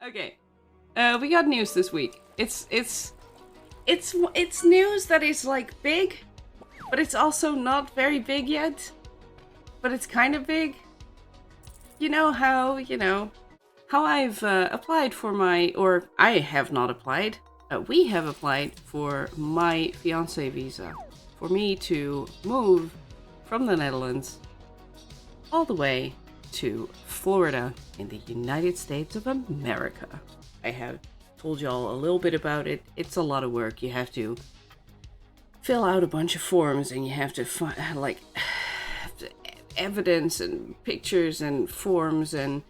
Okay, we got news this week. It's news that is like big, but it's also not very big yet. But it's kind of big. You know how I've applied for or I have not applied. We have applied for my fiancé visa for me to move from the Netherlands all the way to Florida in the United States of America. I have told y'all a little bit about it. It's a lot of work. You have to fill out a bunch of forms and you have to find like evidence and pictures and forms and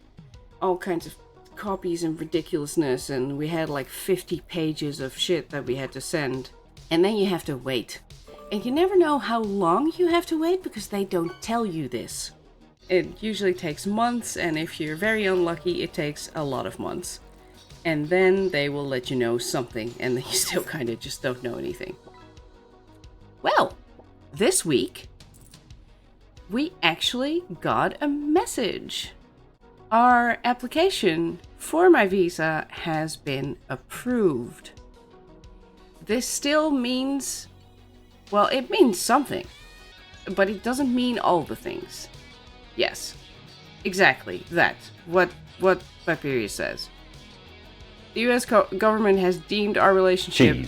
all kinds of copies and ridiculousness, and we had like 50 pages of shit that we had to send, and then you have to wait, and you never know how long you have to wait because they don't tell you this. It usually takes months, and if you're very unlucky it takes a lot of months, and then they will let you know something, and then you still kind of just don't know anything. Well, this week we actually got a message. Our application for my visa has been approved. This still means, well, it means something, but it doesn't mean all the things. Yes, exactly that. What Papyrius says. The US government has deemed our relationship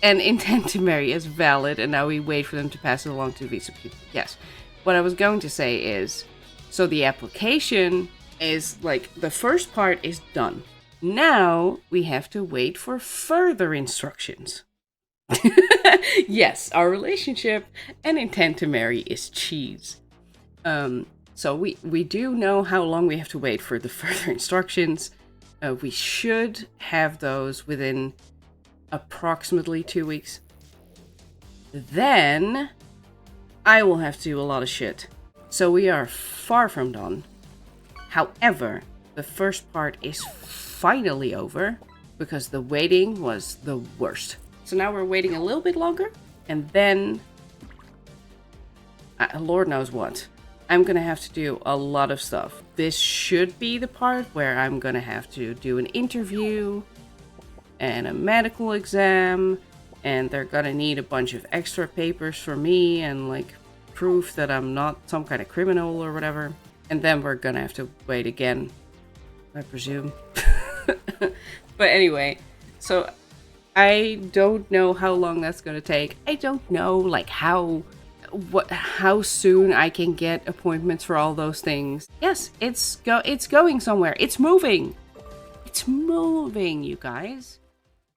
and intent to marry as valid, and now we wait for them to pass it along to the visa people. Yes. What I was going to say is, so the application is like, the first part is done. Now we have to wait for further instructions. Yes, our relationship and intent to marry is cheese. So we do know how long we have to wait for the further instructions. We should have those within approximately 2 weeks. Then I will have to do a lot of shit. So we are far from done. However, the first part is finally over because the waiting was the worst. So now we're waiting a little bit longer, and then Lord knows what. I'm gonna have to do a lot of stuff. This should be the part where I'm gonna have to do an interview and a medical exam, and they're gonna need a bunch of extra papers for me and like proof that I'm not some kind of criminal or whatever. And then we're gonna have to wait again, I presume. But anyway, so I don't know how long that's gonna take. I don't know like how soon I can get appointments for all those things. Yes, it's going somewhere. It's moving. It's moving, you guys.